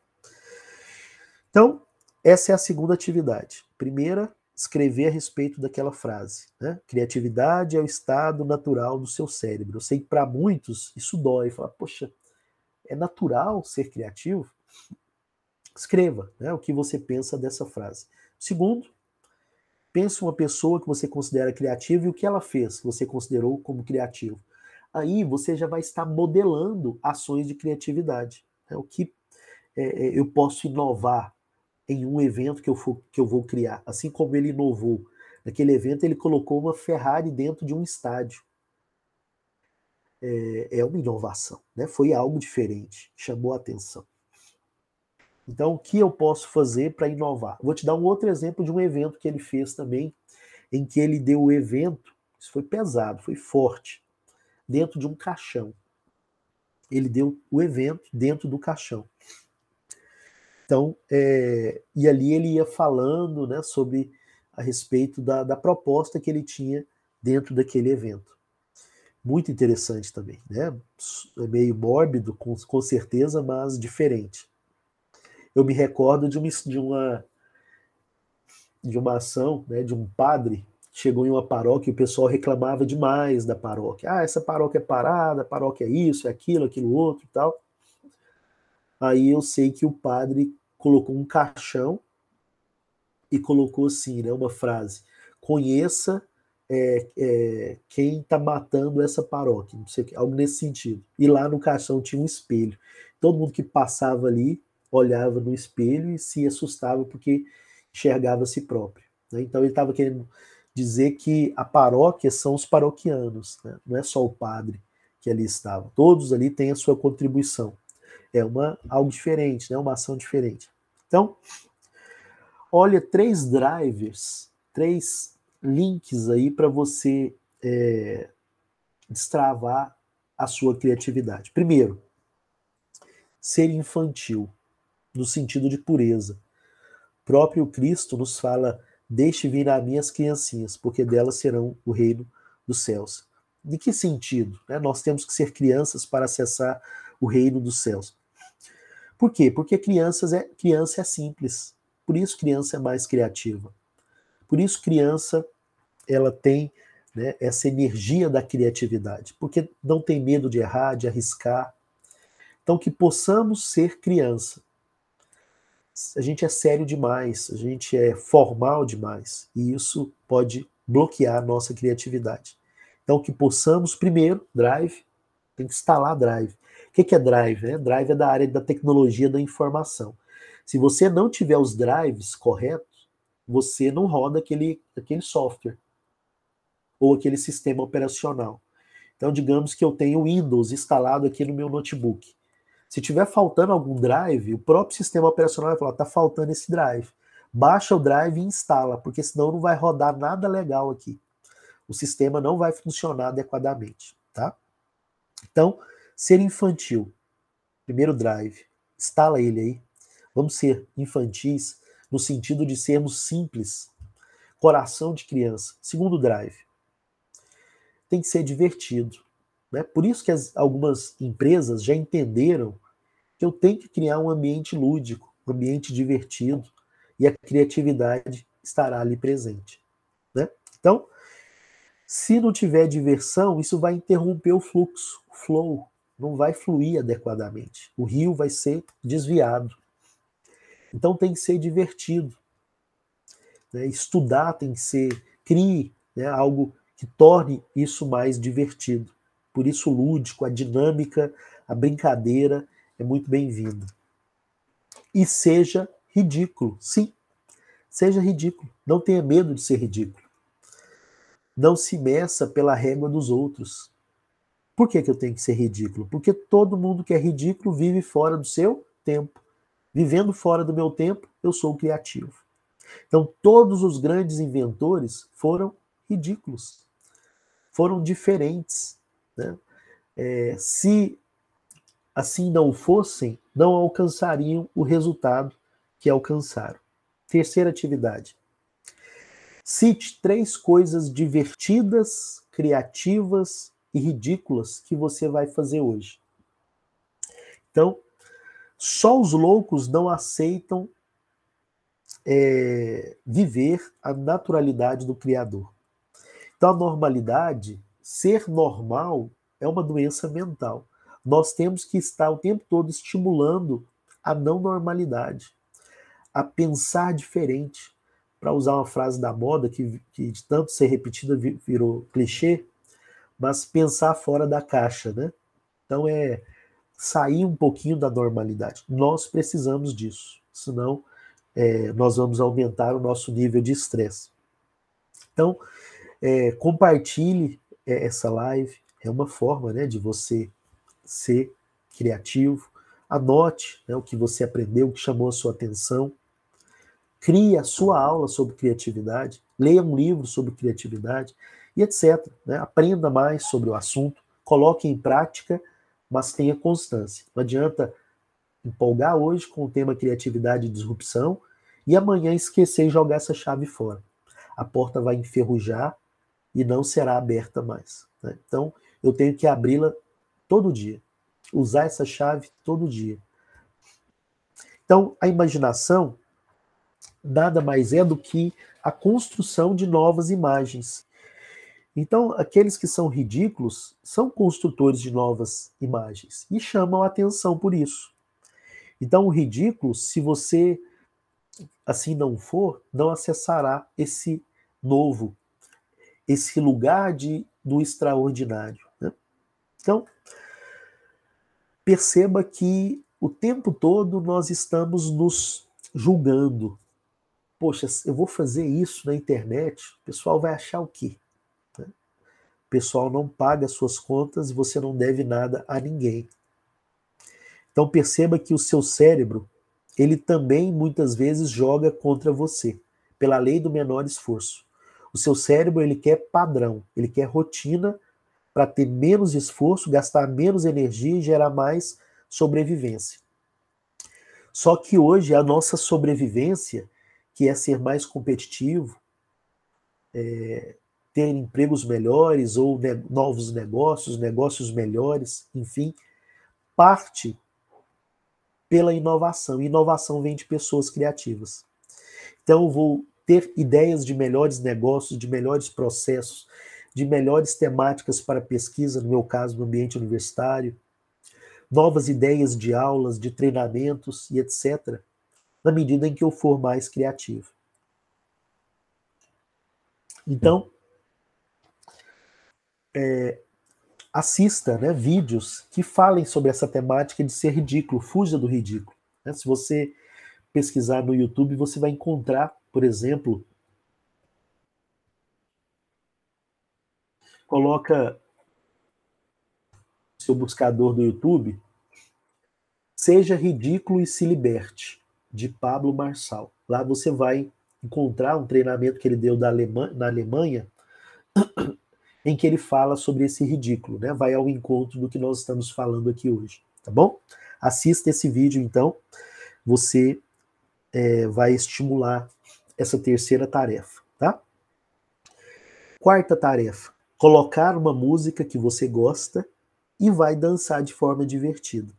Então, essa é a segunda atividade. Primeira, escrever a respeito daquela frase. Né? Criatividade é o estado natural do seu cérebro. Eu sei que para muitos isso dói. Fala, poxa, é natural ser criativo? Escreva, né, o que você pensa dessa frase. Segundo, pense uma pessoa que você considera criativa e o que ela fez, que você considerou como criativo. Aí você já vai estar modelando ações de criatividade. Né? O que eu posso inovar em um evento que eu vou criar. Assim como ele inovou. Naquele evento ele colocou uma Ferrari dentro de um estádio. É uma inovação. Né? Foi algo diferente, chamou a atenção. Então, o que eu posso fazer para inovar? Vou te dar um outro exemplo de um evento que ele fez também, em que ele deu o evento, isso foi pesado, foi forte, dentro de um caixão. Ele deu o evento dentro do caixão. Então, e ali ele ia falando, né, sobre a respeito da proposta que ele tinha dentro daquele evento. Muito interessante também, né? É meio mórbido, com certeza, mas diferente. Eu me recordo de uma ação, né, de um padre que chegou em uma paróquia e o pessoal reclamava demais da paróquia. Ah, essa paróquia é parada, a paróquia é isso, é aquilo, aquilo outro e tal. Aí eu sei que o padre colocou um caixão e colocou assim, né, uma frase: conheça quem está matando essa paróquia, não sei, algo nesse sentido. E lá no caixão tinha um espelho. Todo mundo que passava ali olhava no espelho e se assustava porque enxergava a si próprio. Né? Então ele estava querendo dizer que a paróquia são os paroquianos, né? Não é só o padre que ali estava. Todos ali têm a sua contribuição. É algo diferente, né? Uma ação diferente. Então, olha, 3 drivers, 3 links aí para você destravar a sua criatividade. Primeiro, ser infantil, no sentido de pureza. O próprio Cristo nos fala: deixe vir a mim as criancinhas, porque delas serão o reino dos céus. De que sentido? Né? Nós temos que ser crianças para acessar o reino dos céus. Por quê? Porque criança é simples. Por isso criança é mais criativa. Por isso criança ela tem, né, essa energia da criatividade, porque não tem medo de errar, de arriscar. Então que possamos ser criança. A gente é sério demais, a gente é formal demais, e isso pode bloquear a nossa criatividade. Então que possamos, primeiro, drive, tem que instalar drive. O que é drive? Né? Drive é da área da tecnologia da informação. Se você não tiver os drives corretos, você não roda aquele software ou aquele sistema operacional. Então, digamos que eu tenho o Windows instalado aqui no meu notebook. Se tiver faltando algum drive, o próprio sistema operacional vai falar: está faltando esse drive. Baixa o drive e instala, porque senão não vai rodar nada legal aqui. O sistema não vai funcionar adequadamente, tá? Então, Ser infantil. Primeiro drive. Instala ele aí. Vamos ser infantis no sentido de sermos simples. Coração de criança. Segundo drive. Tem que ser divertido. Né? Por isso que algumas empresas já entenderam que eu tenho que criar um ambiente lúdico, um ambiente divertido, e a criatividade estará ali presente. Né? Então, se não tiver diversão, isso vai interromper o fluxo, o flow, não vai fluir adequadamente. O rio vai ser desviado. Então tem que ser divertido. Né? Estudar tem que ser, crie, né, algo que torne isso mais divertido. Por isso o lúdico, a dinâmica, a brincadeira é muito bem-vinda. E seja ridículo, sim. Seja ridículo. Não tenha medo de ser ridículo. Não se meça pela régua dos outros. Por que eu tenho que ser ridículo? Porque todo mundo que é ridículo vive fora do seu tempo. Vivendo fora do meu tempo, eu sou criativo. Então, todos os grandes inventores foram ridículos. Foram diferentes. Né? Se assim não fossem, não alcançariam o resultado que alcançaram. Terceira atividade. Cite 3 coisas divertidas, criativas e ridículas que você vai fazer hoje. Então, só os loucos não aceitam viver a naturalidade do Criador. Então, a normalidade, ser normal, é uma doença mental. Nós temos que estar o tempo todo estimulando a não normalidade, a pensar diferente. Para usar uma frase da moda que de tanto ser repetida virou clichê, mas pensar fora da caixa, né? Então é sair um pouquinho da normalidade. Nós precisamos disso, senão nós vamos aumentar o nosso nível de estresse. Então, compartilhe essa live, é uma forma, né, de você ser criativo. Anote, né, o que você aprendeu, o que chamou a sua atenção. Crie a sua aula sobre criatividade, leia um livro sobre criatividade e etc. Né? Aprenda mais sobre o assunto, coloque em prática, mas tenha constância. Não adianta empolgar hoje com o tema criatividade e disrupção e amanhã esquecer e jogar essa chave fora. A porta vai enferrujar e não será aberta mais. Né? Então, eu tenho que abri-la todo dia, usar essa chave todo dia. Então, a imaginação nada mais é do que a construção de novas imagens. Então, aqueles que são ridículos são construtores de novas imagens e chamam a atenção por isso. Então, o ridículo, se você assim não for, não acessará esse novo, esse lugar do extraordinário. Né? Então, perceba que o tempo todo nós estamos nos julgando. Poxa, eu vou fazer isso na internet, o pessoal vai achar o quê? O pessoal não paga suas contas e você não deve nada a ninguém. Então perceba que o seu cérebro, ele também muitas vezes joga contra você, pela lei do menor esforço. O seu cérebro, ele quer padrão, ele quer rotina para ter menos esforço, gastar menos energia e gerar mais sobrevivência. Só que hoje a nossa sobrevivência, que é ser mais competitivo, ter empregos melhores ou novos negócios, negócios melhores, enfim, parte pela inovação. Inovação vem de pessoas criativas. Então eu vou ter ideias de melhores negócios, de melhores processos, de melhores temáticas para pesquisa, no meu caso, no ambiente universitário, novas ideias de aulas, de treinamentos e etc., na medida em que eu for mais criativo. Então, assista, né, vídeos que falem sobre essa temática de ser ridículo, fuja do ridículo. Né? Se você pesquisar no YouTube, você vai encontrar, por exemplo, coloca seu buscador do YouTube, Seja Ridículo e Se Liberte, de Pablo Marçal. Lá você vai encontrar um treinamento que ele deu na Alemanha, em que ele fala sobre esse ridículo, né? Vai ao encontro do que nós estamos falando aqui hoje, tá bom? Assista esse vídeo, então, você vai estimular essa terceira tarefa, tá? Quarta tarefa, colocar uma música que você gosta e vai dançar de forma divertida.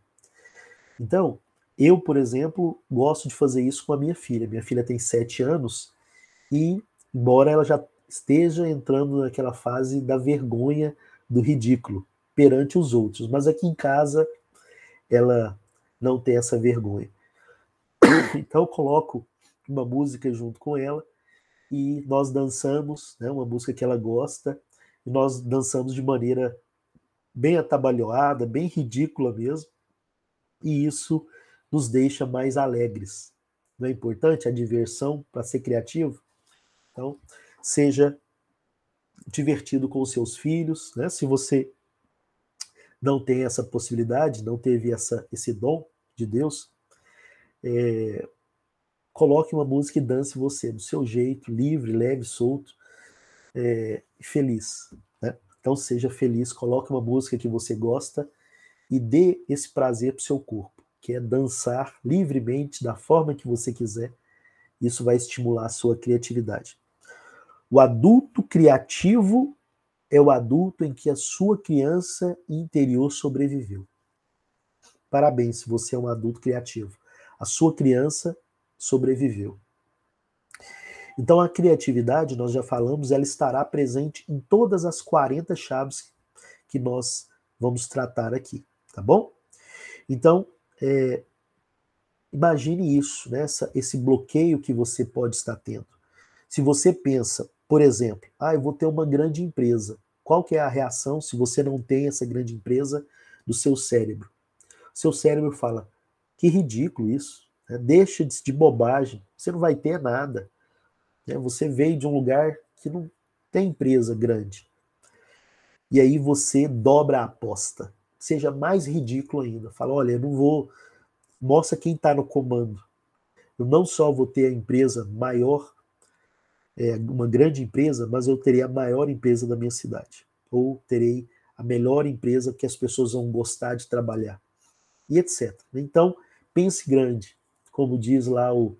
Então, eu, por exemplo, gosto de fazer isso com a minha filha. Minha filha tem 7 anos e, embora ela já esteja entrando naquela fase da vergonha, do ridículo perante os outros, mas aqui em casa ela não tem essa vergonha. Então eu coloco uma música junto com ela e nós dançamos, né, uma música que ela gosta, e nós dançamos de maneira bem atabalhoada, bem ridícula mesmo, e isso nos deixa mais alegres. Não é importante a diversão para ser criativo? Então, seja divertido com os seus filhos, né? Se você não tem essa possibilidade, não teve esse dom de Deus, coloque uma música e dance você, do seu jeito, livre, leve, solto, feliz. Né? Então seja feliz, coloque uma música que você gosta e dê esse prazer para o seu corpo, que é dançar livremente, da forma que você quiser. Isso vai estimular a sua criatividade. O adulto criativo é o adulto em que a sua criança interior sobreviveu. Parabéns se você é um adulto criativo. A sua criança sobreviveu. Então a criatividade, nós já falamos, ela estará presente em todas as 40 chaves que nós vamos tratar aqui, tá bom? Então, imagine isso, né? Esse bloqueio que você pode estar tendo. Se você pensa, por exemplo, eu vou ter uma grande empresa, qual que é a reação se você não tem essa grande empresa do seu cérebro? Seu cérebro fala, que ridículo isso, né? Deixa de bobagem, você não vai ter nada. Né? Você veio de um lugar que não tem empresa grande. E aí você dobra a aposta. Seja mais ridículo ainda. Fala, olha, eu não vou... Mostra quem está no comando. Eu não só vou ter a empresa maior, uma grande empresa, mas eu terei a maior empresa da minha cidade. Ou terei a melhor empresa que as pessoas vão gostar de trabalhar. E etc. Então, pense grande. Como diz lá o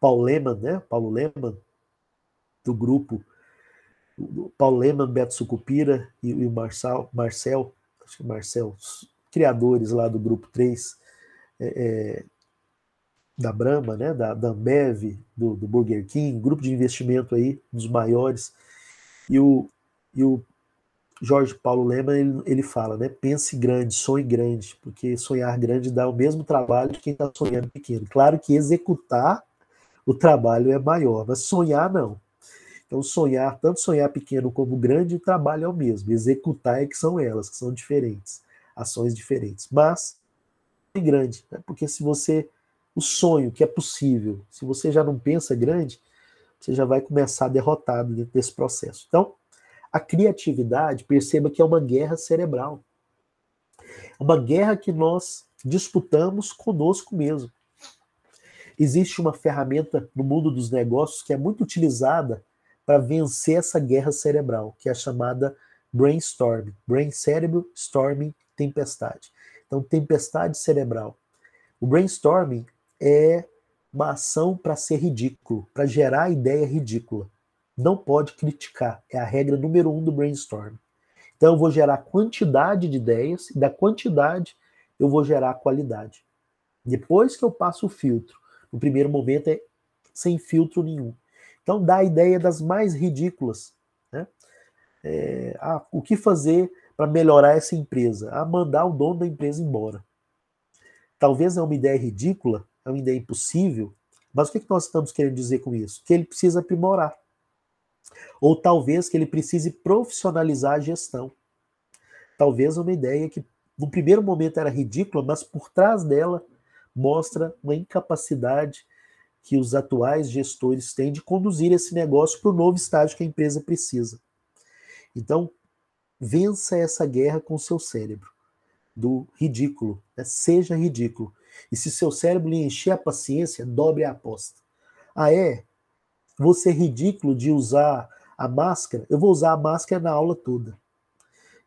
Paulo Leman, né? Paulo Leman, do grupo, o Paulo Leman, Beto Sucupira e o Marcel, acho que Marcel, criadores lá do grupo 3, da Brahma, né? da Ambev, do Burger King, grupo de investimento aí, dos maiores. E o Jorge Paulo Leman, ele fala, né? Pense grande, sonhe grande, porque sonhar grande dá o mesmo trabalho de quem está sonhando pequeno. Claro que executar o trabalho é maior, mas sonhar não. Então sonhar, tanto sonhar pequeno como grande, o trabalho é o mesmo. Executar é que são elas, que são diferentes, ações diferentes. Mas sonhe grande, né? Porque se você, o sonho que é possível, se você já não pensa grande, você já vai começar derrotado dentro desse processo. Então, a criatividade, perceba que é uma guerra cerebral. É uma guerra que nós disputamos conosco mesmo. Existe uma ferramenta no mundo dos negócios que é muito utilizada para vencer essa guerra cerebral, que é a chamada brainstorming. Brain, cérebro, storming, tempestade. Então, tempestade cerebral. O brainstorming é uma ação para ser ridículo, para gerar ideia ridícula. Não pode criticar, é a regra número 1 do brainstorming. Então eu vou gerar quantidade de ideias, e da quantidade eu vou gerar qualidade. Depois que eu passo o filtro, no primeiro momento é sem filtro nenhum. Então dá a ideia das mais ridículas. Né? O que fazer para melhorar essa empresa? Mandar o dono da empresa embora. Talvez é uma ideia ridícula, é uma ideia impossível, mas o que nós estamos querendo dizer com isso? Que ele precisa aprimorar. Ou talvez que ele precise profissionalizar a gestão. Talvez uma ideia que no primeiro momento era ridícula, mas por trás dela mostra uma incapacidade que os atuais gestores têm de conduzir esse negócio para o novo estágio que a empresa precisa. Então, vença essa guerra com o seu cérebro, do ridículo, né? Seja ridículo. E se seu cérebro lhe encher a paciência, dobre a aposta. Vou ser ridículo de usar a máscara, eu vou usar a máscara na aula toda.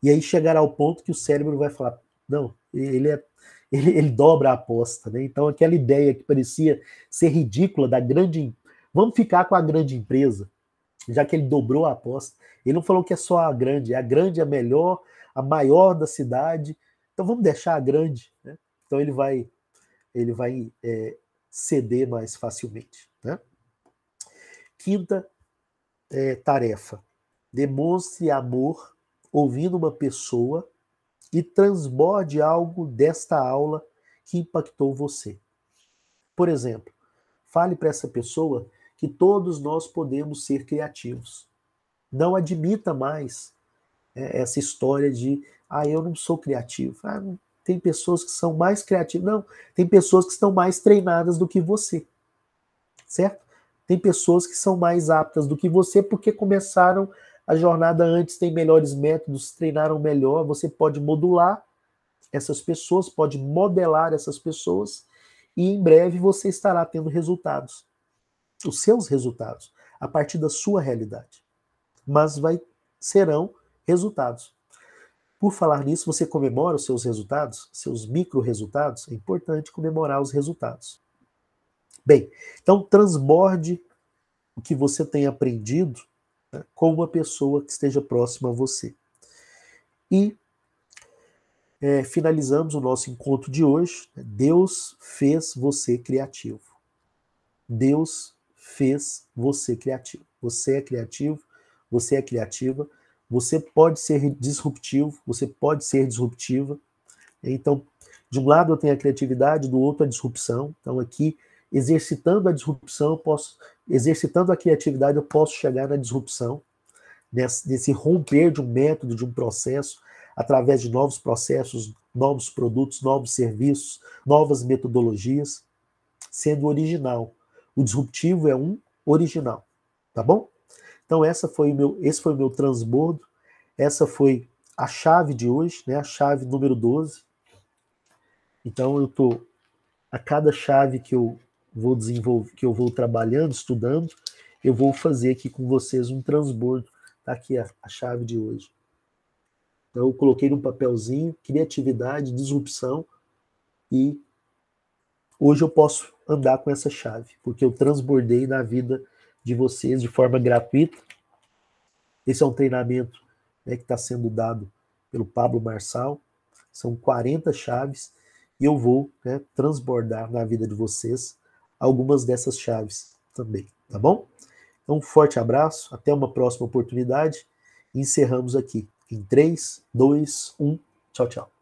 E aí chegará ao ponto que o cérebro vai falar, não, ele dobra a aposta, né? Então aquela ideia que parecia ser ridícula da grande, vamos ficar com a grande empresa, já que ele dobrou a aposta. Ele não falou que é só a grande, é a melhor, a maior da cidade. Então vamos deixar a grande, né? Então ele vai ceder mais facilmente, né? Quinta tarefa: demonstre amor ouvindo uma pessoa e transborde algo desta aula que impactou você. Por exemplo, fale para essa pessoa que todos nós podemos ser criativos. Não admita mais essa história de eu não sou criativo. Tem pessoas que são mais criativas. Não, tem pessoas que estão mais treinadas do que você. Certo? Tem pessoas que são mais aptas do que você porque começaram a jornada antes, têm melhores métodos, treinaram melhor. Você pode modular essas pessoas, pode modelar essas pessoas e em breve você estará tendo resultados. Os seus resultados, a partir da sua realidade. Mas serão resultados. Por falar nisso, você comemora os seus resultados, seus micro-resultados? É importante comemorar os resultados. Bem, então transborde o que você tem aprendido, né, com uma pessoa que esteja próxima a você. E finalizamos o nosso encontro de hoje. Deus fez você criativo. Deus fez você criativo. Você é criativo, você é criativa, você pode ser disruptivo, você pode ser disruptiva. Então, de um lado eu tenho a criatividade, do outro a disrupção. Então aqui, exercitando a disrupção, exercitando a criatividade, eu posso chegar na disrupção, nesse romper de um método, de um processo, através de novos processos, novos produtos, novos serviços, novas metodologias, sendo original. O disruptivo é um original, tá bom? Então esse foi o meu transbordo, essa foi a chave de hoje, né? A chave número 12. Então a cada chave que eu vou desenvolver, que eu vou trabalhando, estudando, eu vou fazer aqui com vocês um transbordo. Tá aqui a chave de hoje. Então eu coloquei num papelzinho, criatividade, disrupção, e hoje eu posso andar com essa chave, porque eu transbordei na vida de vocês de forma gratuita. Esse é um treinamento, né, que está sendo dado pelo Pablo Marçal. São 40 chaves e eu vou, né, transbordar na vida de vocês algumas dessas chaves também, tá bom? Então, um forte abraço, até uma próxima oportunidade. Encerramos aqui em 3, 2, 1. Tchau, tchau.